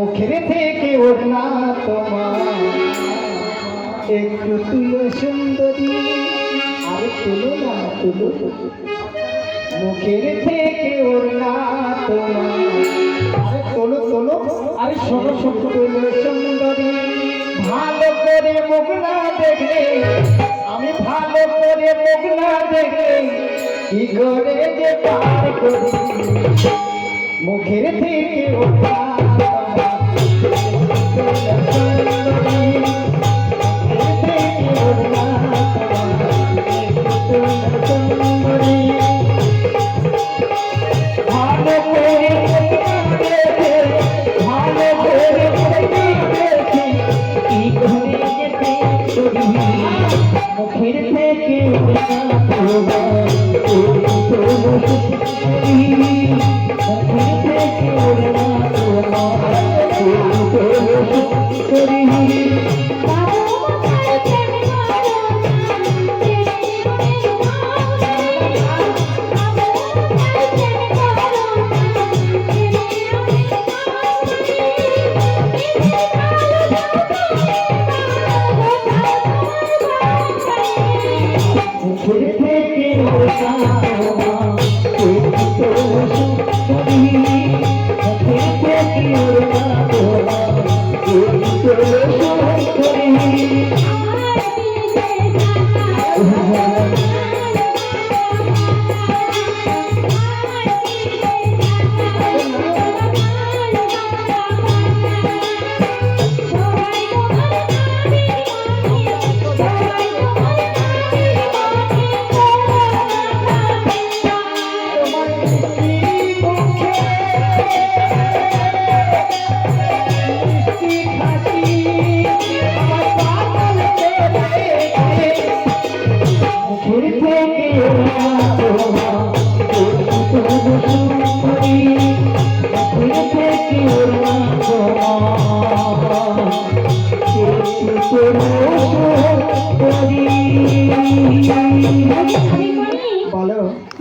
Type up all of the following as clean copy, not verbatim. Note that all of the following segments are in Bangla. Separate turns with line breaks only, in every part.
মুখের থেকে ওর না তোমার একটু তুলো সুন্দরী আর তুলো না তুলো মুখের থেকে ওর না তোমার আরে তোলো তোলো আরে শোনো তুলো সুন্দরী ভালো করে মুখ না দেখলে আমি ভালো করে মুখ না দেখলে কি করে যে পার করি মুখের থেকে ওর না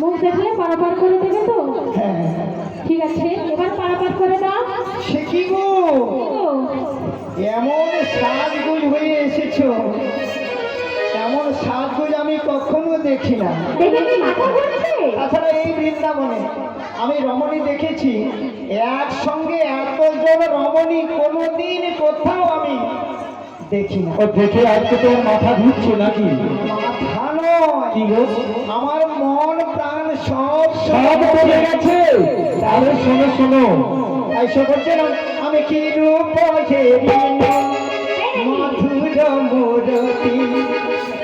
মুখ দেখলে পারাপার করে দেবে তো? ঠিক আছে, এবার পারাপার করে দাও।
সে কি গো এমন সাজগোজ হয়ে এসেছো, এমন সাজগোজ আমি কখনো দেখি না। তাছাড়া এই বৃন্দাবনে আমি রমণী দেখেছি, একসঙ্গে এতজন রমণী কোনোদিন কোথাও আমি দেখি না।
ও দেখে আজকে তোর মাথা ধুচ্ছে নাকি?
মাথা নয়,
কি গো?
আমার মন প্রাণ সব
সব চলে গেছে। তাহলে শোনো শোনো,
এসে বলছেন আমি কি রূপ মাধুর মূরতি,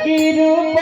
কি রূপ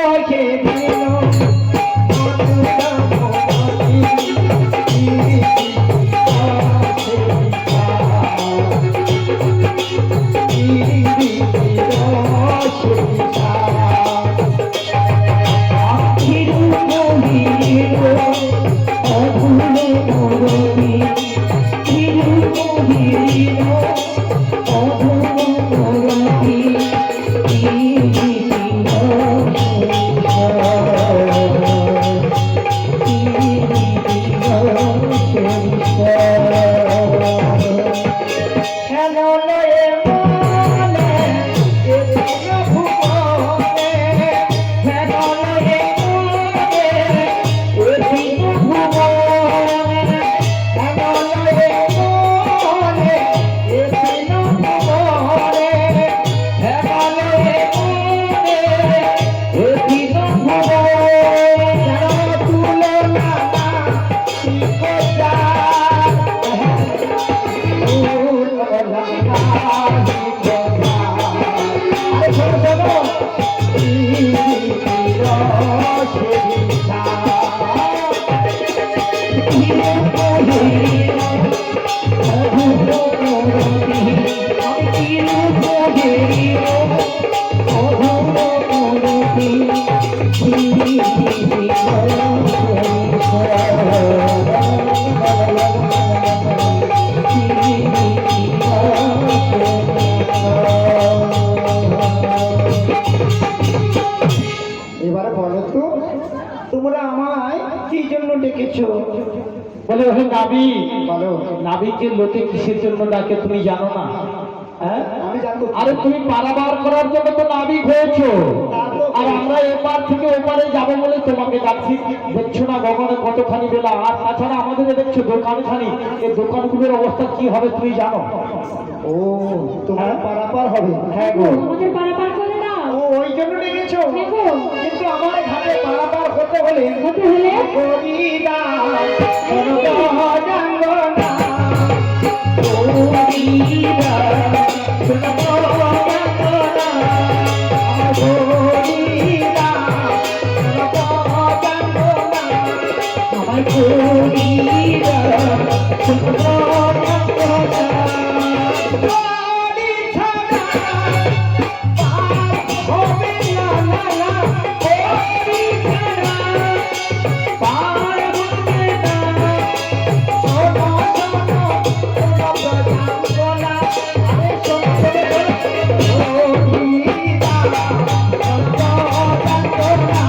এবার বলো তো তোমরা আমায় কি জন্য ডেকেছো?
বলে ওহে গাবি
বলো।
নাবিকের লোকে কিসের জন্য ডাকে তুমি জানো না? হ্যাঁ,
আমি জানবো।
আরে তুমি পারাবার করার জন্য তো নাবিক হয়েছো, আর আমরা এপার থেকে ওপারে যাবো বলে তোমাকে ডাকছি। দেখছো না গগনে কতখানি বেলা, আর তাছাড়া আমাদের দেখছো দোকানখানি, এই দোকানগুলোর অবস্থা কি হবে তুমি জানো?
ও, তোমার পারাপার হবে।
হ্যাঁ গো,
আমাদের পারাপার করে দাও।
ও, ওই জন্য ডেকেছো।
হ্যাঁ গো,
কিন্তু আমার ঘাটে পারাপার হতে হলে
হতে হলে
কবিরা শোনো জানবো না, কবিরা শোনো জানবো না, আমার কবিরা শোনো জানবো না, আমার কবিরা শোনো জানবো না। কবি ছাড়া পার হবে না, না, না, কবি ছাড়া পার হবে না। শোনো, শোনো, শোনো তো জানবো না, আরে শোনো, শোনো, কবিরা শোনো জানবো না,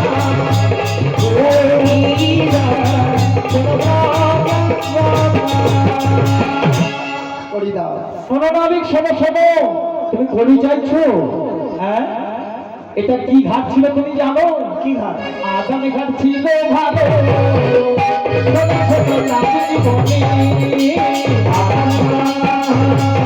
কবিরা শোনো জানবো না। করি দাও।
শোনো নাবিক, শোনো শোনো, তুমি করি চাইছো? হ্যাঁ, এটা কি ঘাট ছিল তুমি জানো?
কি ঘাট?
আদানি ঘাট ছিল ভালো, ছোট ছোট নাবিক বনে আদানি ছিল ভালো,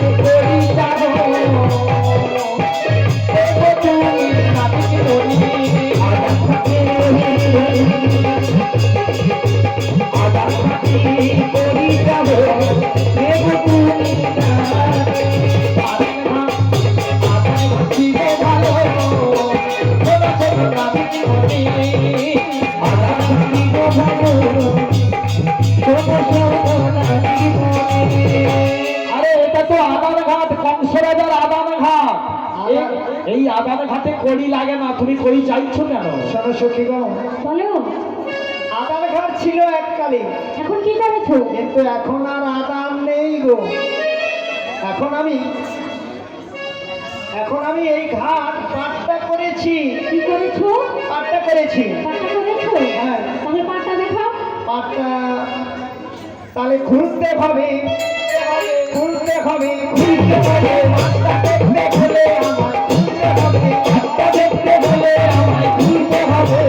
ছোট ছোট নাবিক বনে আদানি ঘাটে করি যাবো। আরে এটা তো আদান ঘাট, কংসরাজার আদান ঘাট। এই আদান ঘাটে কড়ি লাগে না, তুমি কড়ি চাইছো কেন?
শোনো সখীগণ,
বলো
আদান ঘাট ছিল এককালে,
এখন কি করেছো?
কিন্তু এখন আর আদান নেই গো। এখন আমি এই ঘাট পাট্টা করেছি।
কি করেছো?
পাট্টা করেছি।
পাট্টা করেছো?
হ্যাঁ।
তাহলে পাট্টা দেখাও।
পাট্টা তাহলে খুলতে হবে, খুলতে হবে, খুলতে হবে, পাট্টা দেখতে হলে আমার খুলতে হবে, পাট্টা দেখতে হলে আমায় খুলতে হবে,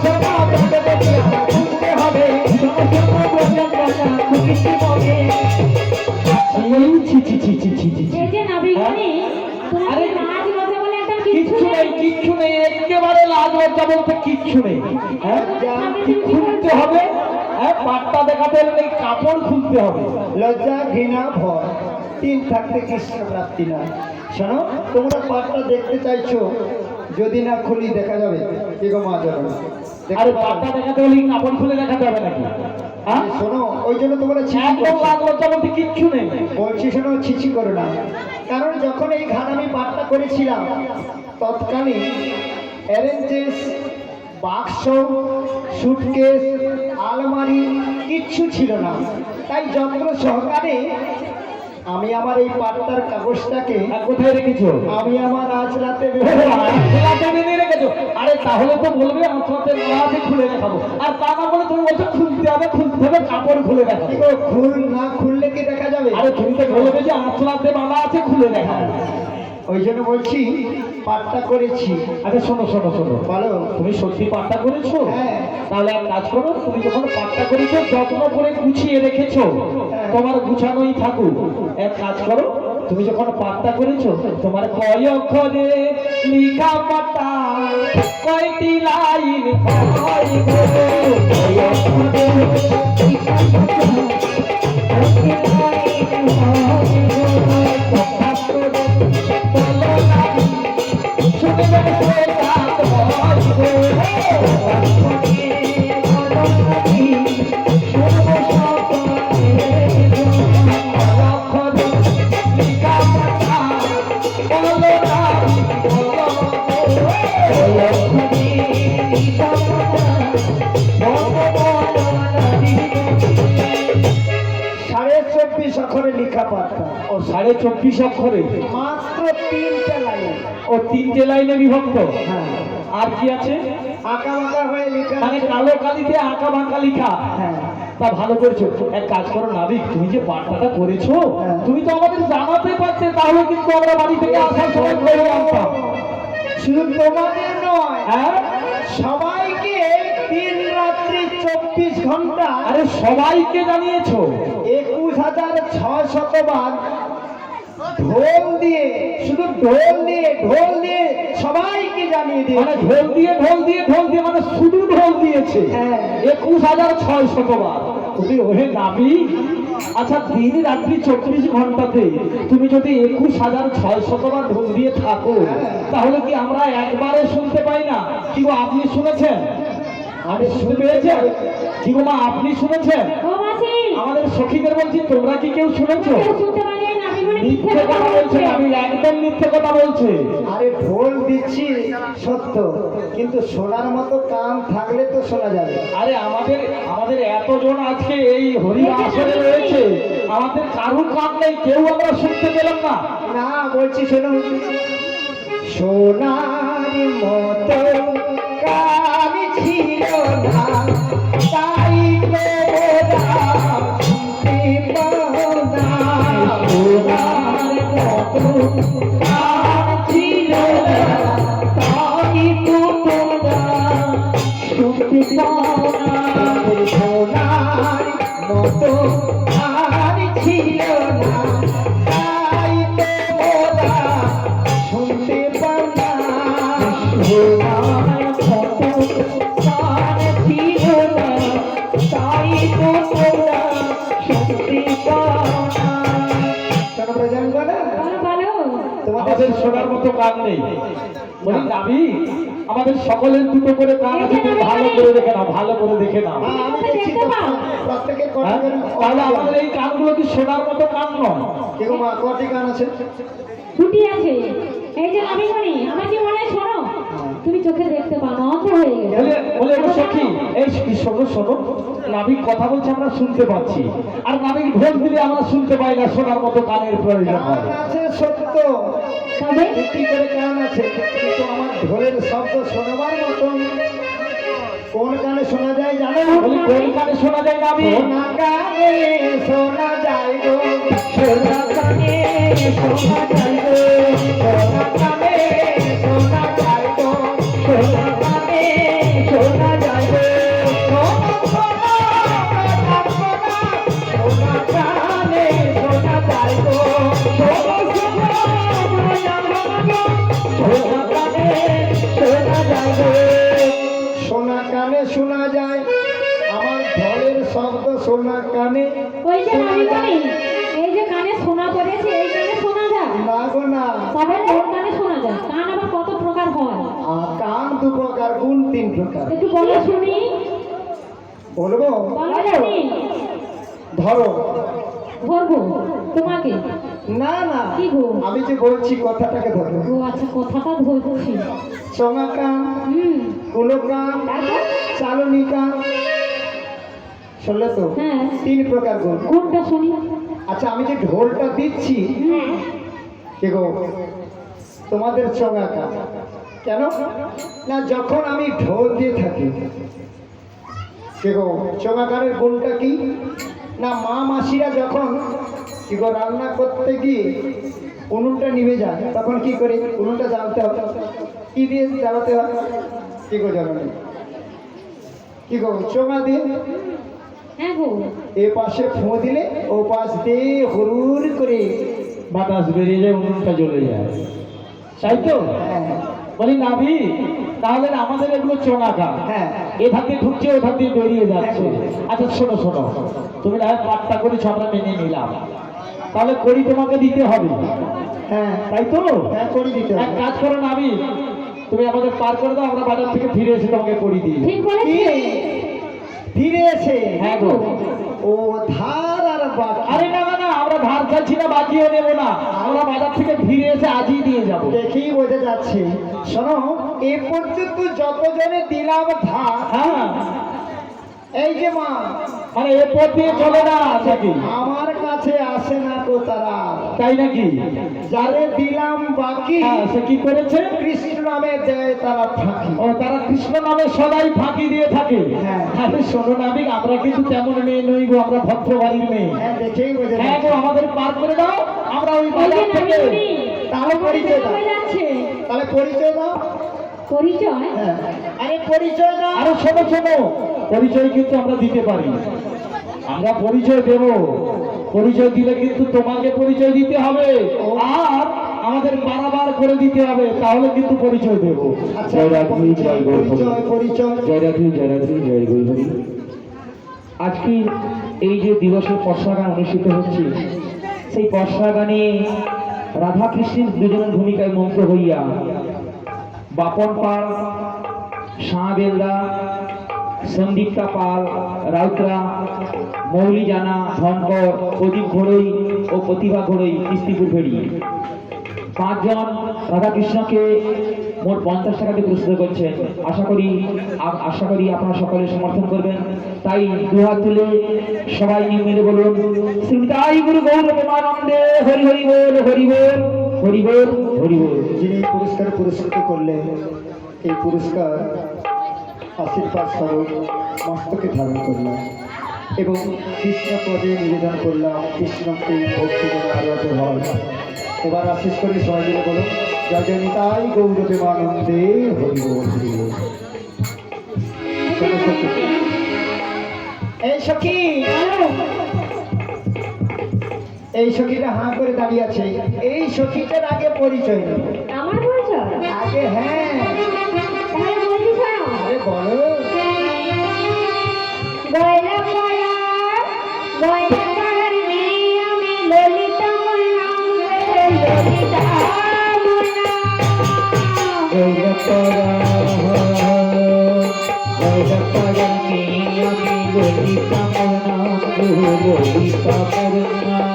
সোনা দেখতে দেখতে আমার খুলতে হবে, সোনা বললাম কথা খুলতে হবে।
ছি ছি ছি ছি ছি ছি ছি।
এই যে নাবিকনি, তোমার
আরে,
লাজ লজ্জা বলে একটা কিছু
কিচ্ছু নেই, কিচ্ছু নেই, একেবারে লাজ লজ্জা বলতে কিচ্ছু নেই। হ্যাঁ, কি খুলতে হবে? হ্যাঁ, পাট্টা দেখাতে হলে এই কাপড় খুলতে হবে।
লজ্জা, ঘৃণা, ভয় তিন থাকতে কৃষ্ণ প্রাপ্তি নয়। শোনো, তোমরা পাটটা দেখতে চাইছো, যদি না খুলি দেখা যাবে কি গো মা যাবে।
আরে পাট্টা দেখাতে হলে কি কাপড় খুলে দেখাতে হবে নাকি? হ্যাঁ,
শোনো, ওই জন্য তোমরা ছিচি
একদম
করছো।
লাজ লজ্জা বলতে কিচ্ছু নেই।
বলছি শোনো, ছিচি করো না। কারণ যখন এই ঘাট আমি পাটটা করেছিলাম, তৎকালীন অ্যারেঞ্জেস, বাক্স, সুটকেস, আলমারি কিচ্ছু ছিল না। তাই যত্ন সহকারে আমি আমার এই পাটটার কাগজটাকে
আর কোথায় রেখেছো?
আমি আমার আজ রাতে
রাতে বেঁধে রেখেছো? আরে তাহলে তো বলবে আঁচলাতে রাতে খুলে দেখাবো, আর তা না বলে তুমি বলছো খুলতে হবে, কাপড় খুলে দেখাবো।
খুল না খুললে কি দেখা যাবে?
আরে তুমি তো বলবে যে আঁচলাতে বাঁধা আছে, খুলে দেখাবো।
ওই জন্য বলছি পাটটা করেছি।
আচ্ছা শোনো শোনো শোনো,
বলো।
তুমি সত্যি পাট্টা করেছো?
হ্যাঁ।
তাহলে এক কাজ করো, তুমি যখন পাট্টা করেছো যত্ন করে গুছিয়ে রেখেছো, তোমার গুছানোই থাকুক। এক কাজ করো, তুমি যখন পাট্টা করেছো, তোমার কয় অক্ষরে লিখা পাট্টা, কয়টি লাইন কয় গো, কয় অক্ষরে লিখা পাট্টা, কয়টি লাইন কয় গো, কথা করে বলো না, শুনে যাবে রাত হয় গো,
সাড়ে 24 অক্ষরে লেখা পাটটা,
ও 24.5 অক্ষরে,
মাত্র 3টা লাইন।
ও ও তিনটে লাইনে বিভক্ত।
হ্যাঁ
আর কি আছে?
আঁকা বাঁকা হয়ে লেখা
মানে
আছে।
কালো কালিতে আঁকা বাঁকা লিখা।
হ্যাঁ
তা ভালো করেছো। এক কাজ করো নাবিক, তুমি যে পাঠটা করেছো
হ্যাঁ।
তুমি তো আমাদের জানাতে পারতে, তাহলে কিন্তু আমরা বাড়ি থেকে আসার সময় করে আনতাম।
শুধু তোমাদের নয়,
হ্যাঁ
সবাইকে দিন রাত্রি 24 ঘন্টা
আরে সবাইকে জানিয়েছো?
21,600 বার ঢোল দিয়ে, শুধু ঢোল দিয়ে সবাইকে জানিয়ে
মানে
দিয়েছে।
ঢোল দিয়ে মানে শুধু ঢোল দিয়েছে।
হ্যাঁ।
21,600 বার। তুমি ওহে নাবি, আচ্ছা দিন রাত্রি 24 ঘন্টাতে তুমি যদি 21,600 বার ঢোল দিয়ে থাকো, তাহলে কি আমরা একবারে শুনতে পাই না? কি গো আপনি শুনেছেন? আমি শুনতে পেয়েছেন? কি গো মা আপনি শুনেছেন?
ও মাসি,
আমাদের সখীদের বলছি, তোমরা কি কেউ শুনেছো?
কেউ শুনতে পারেন? আমি মনে
মিথ্যে কথা বলছে, আমি একদম মিথ্যে কথা বলছে।
আরে ঢোল দিচ্ছি সত্য, কিন্তু শোনার মতো কান থাকলে তো শোনা যাবে।
আরে আমাদের এতজন আজকে এই হরি আসরে রয়েছে, আমাদের কারুর কান নেই, কেউ আমরা শুনতে পেলাম না।
না বলছি শুনুন, সোনার মতো কান ছিল না, তাই তো সোনার মতো কান ছিল না, তাই তো ওরা শুনতে পাও না। সোনার মতো কান ছিল না, তাই তো ওরা শুনতে পাও না। শোনো প্রজন্ম না,
বলো বলো।
আমাদের শোনার মতো কান নেই। বলি নাবি, আমাদের সকলের দুটো করে কান আছে, তুমি ভালো করে দেখে নাও, ভালো করে দেখে নাও।
হ্যাঁ, আমি দেখছি তো প্রত্যেকে কটি
হ্যাঁ?
করে।
তাহলে আমাদের এই কানগুলো কি শোনার মতো কান নয়?
কেউ মা কটি গান আছে?
ছুটি আছে। এই যে আমি বলি, আমার কি মনে হয় শোনো, তুমি চোখে দেখতে পাও না, অন্ধ হয়ে গেলে।
বলে বলে সখী, এই শোনো শোনো, নাবিক কথা বলছে আমরা শুনতে পাচ্ছি, আর নাবিক ঢোল দিলে আমরা শুনতে পাই না, শোনার মতো কানের প্রয়োজন
গান
হয়।
আছে সত্য,
তবে
দুটি করে গান আছে, কিন্তু আমার ঢোলের শব্দ শোনাবার মতন কোন গানে শোনা যায় জানো?
বলি কোন কানে শোনা যায় নাবিক?
সোনা গানে শোনা যায় গো, সোনা গানে শোনা যায় গো, সোনা গানে শোনা যায় গো, সোনা গানে শোনা যায় গো, সোনা গানে শোনা যায় গো, সোনা গানে শোনা যায় গো। সোনা কানে শোনা যায়, আমার ঢোলের শব্দ সোনা কানে
ওই যে
শোনা
আমি
যায়।
বলি, এই যে কানে শোনা পড়েছে, এই কানে শোনা যায়,
না গো না,
তবে কোন কানে শোনা যায়? কান আবার কত প্রকার হয়,
কান 2 প্রকার, গুণ 3 প্রকার।
একটু বলো শুনি।
বলবো?
বলো শুনি।
ধরো।
ধরবো তোমাকে?
না না,
কি গো?
আমি যে বলছি কথাটাকে ধরো।
ও আচ্ছা, কথাটা ধরছি।
চঙা কান,
হুম,
কুলো কান,
তারপর?
চালনি কান, শুনলে তো?
হ্যাঁ।
3 প্রকার গুণ।
কোনটা শুনি?
আচ্ছা আমি যে ঢোলটা দিচ্ছি,
হ্যাঁ,
কি গো, তোমাদের চঙা কান কেন না, যখন আমি ঢোল দিয়ে থাকি, কি গো, চঙা কানের গুণটা কি না, মা মাসিরা যখন কি গো রান্না করতে গিয়ে উনুনটা নিভে যায়, তখন কি করে উনুনটা জ্বালতে হবে, কি দিয়ে জ্বালাতে হয়? কি গো জানো? কি গো, চঙা দিয়ে।
হ্যাঁ গো।
এ পাশে ফুঁ দিলে ও পাশ দিয়ে হুড় করে।
বাতাস বেরিয়ে যায়, উনুনটা জ্বলে যায়, তাই তো?
হ্যাঁ
বলি নাবি, তাহলে আমাদের এগুলো চোনাকা,
হ্যাঁ
এ ধার দিয়ে ঢুকছে, ও ধার দিয়ে বেরিয়ে যাচ্ছে। আচ্ছা শোনো শোনো, তুমি না হয় পাঠটা করেছো, আমরা মেনে নিলাম, তাহলে করি তোমাকে দিতে হবে,
হ্যাঁ
তাই তো?
হ্যাঁ, করে দিতে
এক
হবে।
কাজ করো নাবি, তুমি আমাদের পার করে দাও, আমরা বাজার থেকে ফিরে এসে তোমাকে করি দিই।
ঠিক বলেছি।
কি? ফিরে এসে?
হ্যাঁ গো।
ও ধার আর বাকি।
আরে না না না, আমরা ধার চাচ্ছি না, বাকিও নেবো না, আমরা বাজার থেকে ফিরে এসে আজই দিয়ে যাবো।
দেখেই বোঝা যাচ্ছে। শোনো, এ পর্যন্ত যতজনে দিলাম ধার,
হ্যাঁ,
এই যে মা,
মানে এরপর দিয়ে চলে না নাকি?
আমার কাছে আসে না তো তারা,
তাই নাকি?
যারে দিলাম বাকি
হ্যাঁ, সে কি করেছে?
কৃষ্ণ নামে দেয় তারা ফাঁকি।
ও, তারা কৃষ্ণ নামে সদাই ফাঁকি দিয়ে থাকে।
হ্যাঁ।
আরে শোনো নাবিক, আমরা কিন্তু তেমন মেয়ে নই গো, আমরা ভদ্র বাড়ির মেয়ে।
হ্যাঁ, দেখেই বোঝা
হ্যাঁ গো,
যাচ্ছে।
আমাদের পার করে দাও, আমরা ওই
এই যে
বাজার থেকে।
নামিমণি,
তাহলে পরিচয় দাও,
হয়ে যাচ্ছে
তাহলে পরিচয় দাও।
পরিচয়।
হ্যাঁ, আরে পরিচয় দাও।
আরো শোনো শোনো, পরিচয় কিন্তু আমরা দিতে পারি, আমরা পরিচয় দেব। পরিচয় দিলে কিন্তু তোমাকে পরিচয় দিতে হবে, আর আমাদের বারবার করে দিতে হবে, তাহলে কিন্তু পরিচয় দেব।
আচ্ছা,
জয় রাধে, জয় গৌর হরি।
পরিচয় পরিচয়
জয় রাধে, জয় রাধে, জয় গৌর হরি। আজকে এই যে দিবসের পর্ষা অনুষ্ঠিত হচ্ছে, সেই পর্ষা গানে রাধা কৃষ্ণের দুজনের ভূমিকায় মুগ্ধ হইয়া বাপন পাল, শাহ বেলদা, সন্দীপ্তা পাল, রাউতরা, মৌলি জানা, ধনকর, প্রদীপ ঘোড়ই ও প্রতিভা ঘোড়ই কিস্তিপুর ফেরি পাঁচজন রাধাকৃষ্ণকে মোট 50 টাকা দিয়ে পুরস্কৃত করছেন। আশা করি আপনারা সকলে সমর্থন করবেন। তাই দুহাত তুলে সবাই মিলে বলুন, শ্রীতাই গুরু গৌর প্রেমানন্দে, হরি হরি বল, হরি বল, হরি বল, হরি বল।
যিনি পুরস্কার পুরস্কৃত করলেন, এই পুরস্কার আশীর্বাদ স্বরূপ মস্তকে ধারণ করলাম এবং কৃষ্ণ পদে নিবেদন করলাম। কৃষ্ণকে ভক্তি আরাধ হয়। এবার আশিস করে সবাই মিলে বলুন, জয় জয় নিতাই গৌর প্রেমানন্দে, হরি বল, হরি বল। চলো সখী। এই সখী, এই সখীটা হাঁ করে দাঁড়িয়ে আছে। এই সখীটার আগে পরিচয় নেব।
আমার পরিচয়
আগে হ্যাঁ,
তাহলে বলছি শোনো।
আরে বলো।
গয়না পাড়া, গয়না পাড়ার মেয়ে আমি, ললিতা মোর নাম রে, ললিতা মোর নাম।
গৌরপাড়া, গৌরপাড়া মেয়ে আমি, ললিতা মোর নাম গো, ললিতা মোর নাম।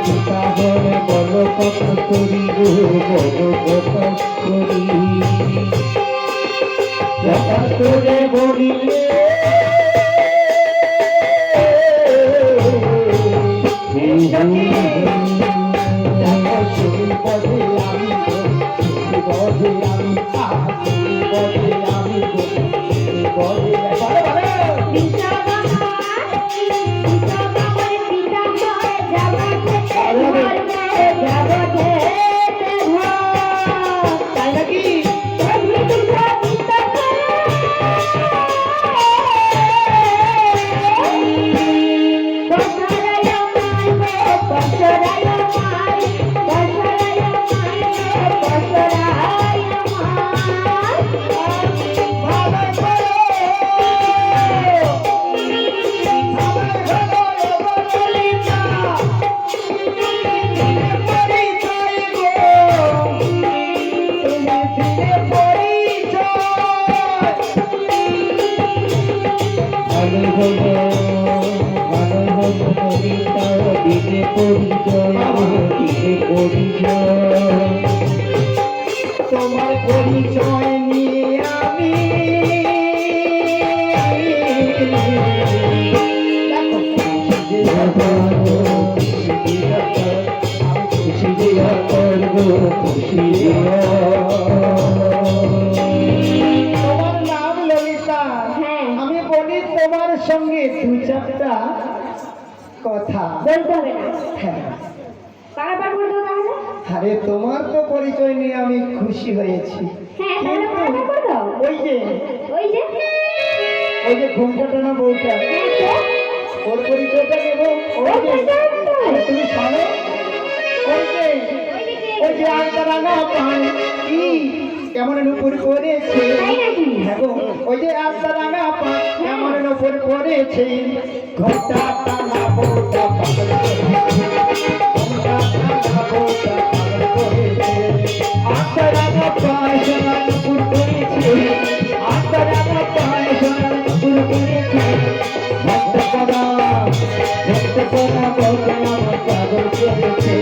পিতা বলে বল কত করি গো, বল কত করি। প্রকাশ করে বলিলে
তাই নাকি?
দিনে পরিচয়, দিনে পরিচয়।
তোমার পরিচয় নিয়ে আমি তোমার নাম ললিতা।
হ্যাঁ।
আমি বলি তোমার সঙ্গে দু চারটা কথা।
বলতে হবে না,
হ্যাঁ,
পারাপার বলতে হবে তাহলে।
আরে তোমার তো পরিচয় নিয়ে আমি খুশি হয়েছি,
হ্যাঁ, তাহলে পারাপার করে দাও।
ওই যে
ওই যে
ঘুমটা টানা বউটা,
হ্যাঁ, তো?
ওর পরিচয়টা নেব। ওই যে আরে তুমি শোনো, ওই যে আঙ্গা রাঙা পান কি কেমন নুপুর পরেছে
তাই নাকি?
হ্যাঁ গো, ওই যে আস্তা রাঙা পা কেমন নুপুর পরেছে ঘোটা টানা বোটা পাগল করেছে ঘোটা টানা বোটা পাগল করেছে আস্তা রাঙা পায় সোনার নুপুর পরেছে আস্তা রাঙা পায় সোনার নুপুর পরেছে ভক্ত পরা বলতে আমার পাগল করেছে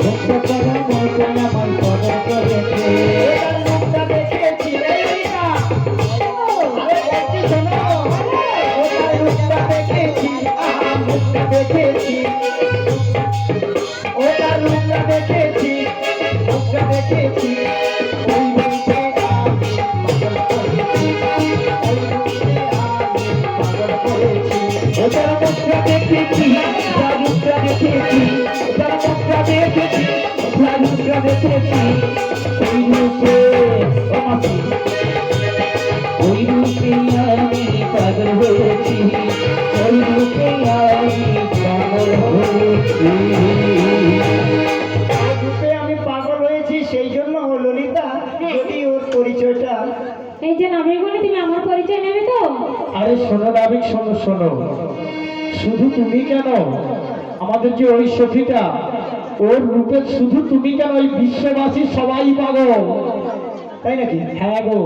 ভক্ত পরা বলতে আমার পাগল করেছে এটার মুখটা দেখেছি এই না আরে বলছি শোনো ওটার মুখটা দেখেছি আহা মুখটা দেখেছি ওটার মুখটা দেখেছি মুখটা দেখেছি ওই মুখে আমি পাগল করেছি ওই মুখে আমি পাগল করেছি ওটার মুখটা দেখেছি ওটার মুখটা দেখেছি ওটার মুখটা দেখেছি ওটার মুখটা দেখেছি ওই মুখে ও মাসি ওই মুখে আমি পাগল হয়েছি ওই মুখে আমি পাগল হয়েছি ওই রূপে আমি পাগল হয়েছি সেই জন্য ও ললিতা যদি ওর পরিচয়টা
এই যে নাবিকমণি, তুমি আমার পরিচয় নেবে তো?
আরে শোনো নাবিক, শোনো শোনো, শুধু তুমি কেন, আমাদের যে ওই সখীটা ওর রূপে শুধু তুমি কেন, ওই বিশ্ববাসী সবাই পাগল।
তাই নাকি?
হ্যাঁ গো,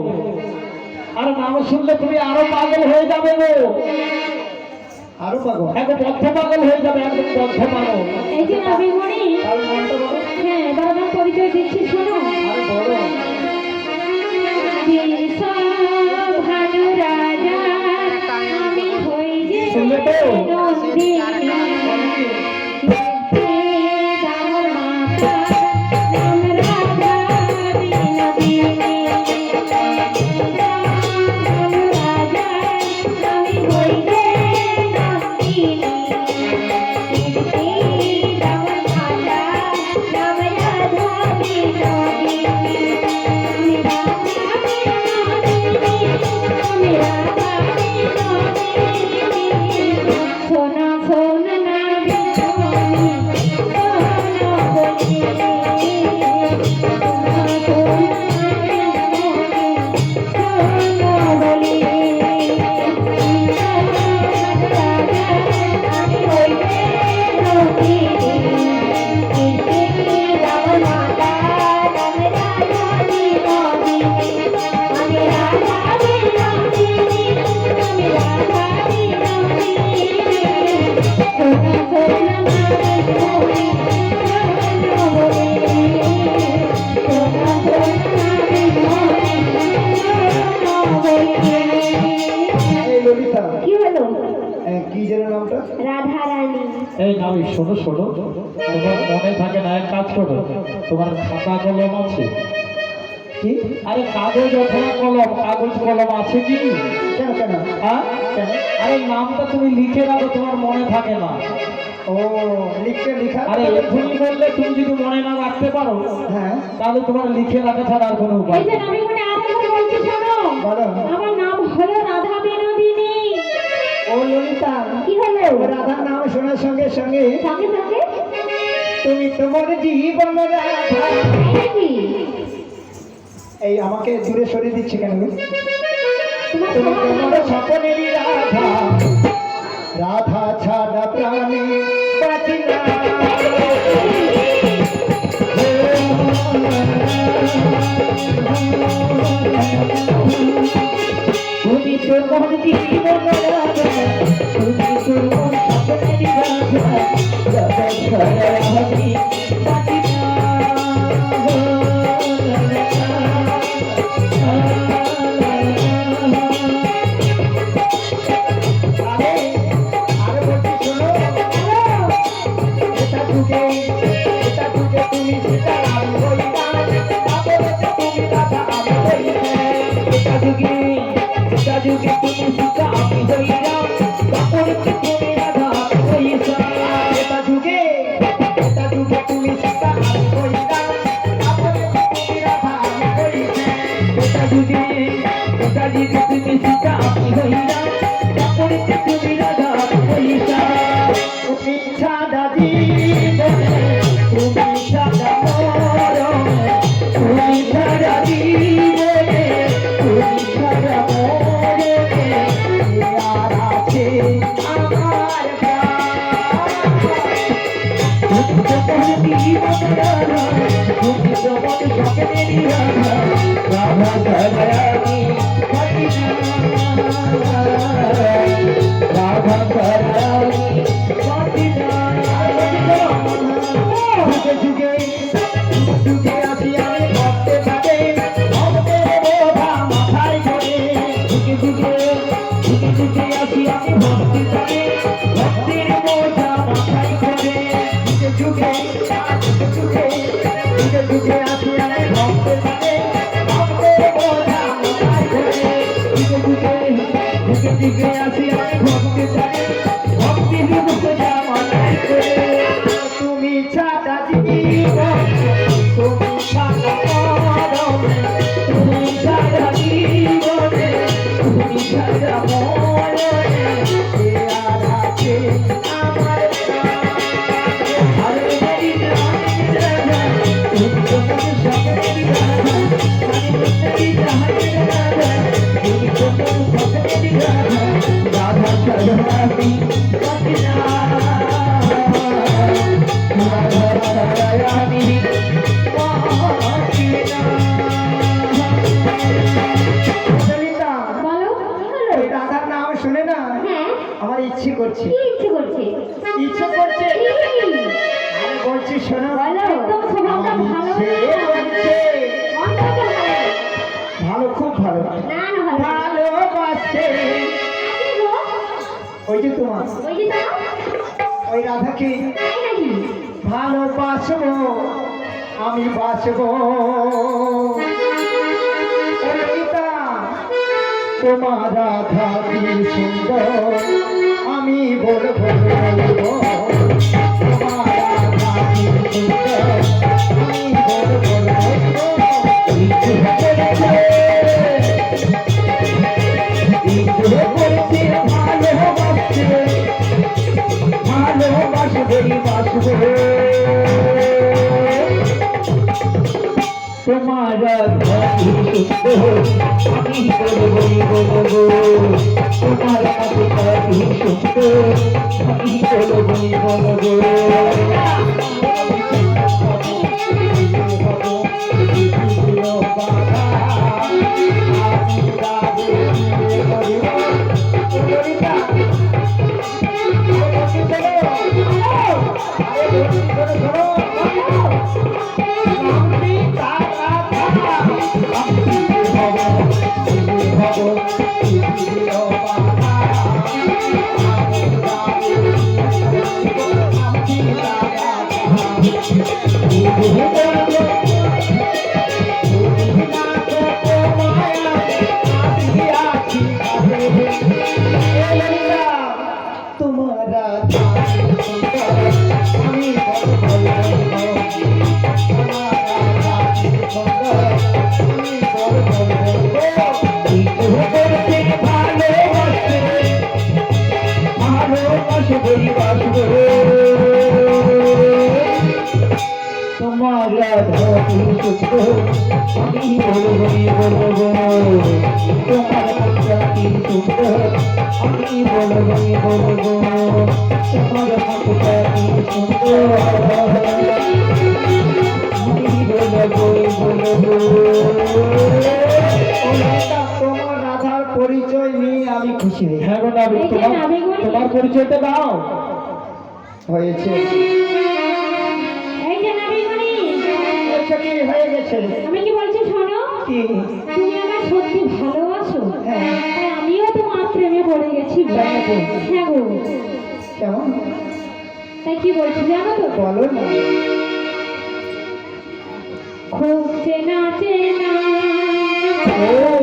আর নাম শুনলে তুমি আরো পাগল হয়ে যাবে গো।
আরো পাগল?
হ্যাঁ গো, বদ্ধ পাগল হয়ে যাবে, একদম বদ্ধ পাগল।
এই যে নাবিকমণি,
তার মনটা বলো।
হ্যাঁ এবার আমার পরিচয় দিচ্ছি, শোনো।
আরে বলো।
ভানু রাজা আমি হই যে
শুনলে তো?
নন্দিনী আমার মাতা নাম রাধা বিনোদিনী ভানু রাজা আমি হই যে নন্দিনী আমার মাতা নাম রাধা বিনোদিনী সোনা সোনা না
এই ললিতা,
কি হলো?
কি যেন নামটা?
রাধা রানী।
এই নাবিক শোনো শোনো, তোমার মনে থাকে না, এক কাজ করো, তোমার খাতা কলম আছে
কি?
আরে কাগজ অথবা কলম, কাগজ কলম আছে কি?
কেন কেন?
হ্যাঁ,
কেন?
আরে নামটা তুমি লিখে রাখো, তোমার মনে থাকে না।
ও লিখতে লিখা?
আরে এখনই বললে তুমি যদি মনে না রাখতে পারো,
হ্যাঁ
তাহলে তোমার লিখে রাখা ছাড়া আর কোনো উপায়
এই যে
নেই।
নাবিকমণি, আরেকবার বলছি, শোনো।
বলো।
আমার নাম হলো রাধা বিনোদিনী।
ও ললিতা,
কি হলো?
ও রাধার নাম শোনার সঙ্গে সঙ্গে
সঙ্গে সঙ্গে
তুমি তোমার জীবন রাধা।
তাই নাকি?
এই আমাকে দূরে সরিয়ে দিচ্ছে কেন গো?
তোমার
তুমি
স্বভাব
তোমার
ভালো।
স্বপনেরই রাধা, রাধা ছাড়া প্রাণে বাঁচি না। তুমি তোমার জীবন রাধা, তুমি তোমার স্বপনেরই রাধা, রাধা ছাড়া আমি বাঁচি না। তুমি ছাড়া জীবনে, তুমি ছাড়া জীবনে তুমি ছাড়া জীবন, তুমি ছাড়া মরণ, তুমি ছাড়া জীবনে, তুমি ছাড়া মরণে, কে আর আছে আমার প্রাণ? আরে মেরি জান, তুমি তো মুঝে স্বপ্নের রাধা, আরে মেরি জান, তুমি তো মুঝে স্বপ্নের রাধা, রাধা ছাড়া আমি বাঁচি না।
বলো কি হলো?
রাধার নাম শুনে না
হ্যাঁ,
আমার ইচ্ছে করছে,
কি ইচ্ছে করছে?
ইচ্ছে করছে।
কি?
আরে বলছি শোনো,
বলো, একদম স্বভাবটা ভালো
ইচ্ছে
না।
করছে।
অন্তত ভালো।
ভালো, খুব ভালো,
না না ভালো।
ভালোবাসে।
কি গো?
ওই যে তোমার
ওই যে দাও।
ওই রাধাকে
তাই নাকি?
ভালোবাসবো, আমি বাসবো। ও ললিতা, তোমার রাধা কি সুন্দর, আমি বলবো বলবো। তোমার রাধা কি সুন্দর, আমি বলবো বলবো। ইচ্ছে করেছে, ইচ্ছে করেছে ভালোবাসতে, ভালোবাসবেই বাসবে। তোমার রাধা কি সুন্দর, আমি বলবই বলবো। তোমার রাধা কি সুন্দর, আমি বলবই বলবো। তোমারা আমি তোমার রাধা কি সুন্দর, আমি বলবই বলবো। তোমার রাধা কি সুন্দর, আমি বলবই বলবো। তোমার রাধা কি সুন্দর, আমি বলবই বলবো। তোমার রাধার পরিচয় নিয়ে আমি খুশি নেই। হ্যাঁ গো নাবিক,
এই যে নাবিকগণ।
তোমার পরিচয়টা দাও। হয়েছে,
এই যে নাবিকমণি,
আচ্ছা, কি হয়ে গেছে?
আমি কি বলছি শোনো।
কি?
তুমি আমার সত্যি ভালোবাসো?
হ্যাঁ।
তাই আমিও তোমার প্রেমে পড়ে গেছি গো।
তাই নাকি?
হ্যাঁ গো।
কেমন
তাই কি বলছি জানো তো?
বলো না।
খুব চেনা চেনা
ও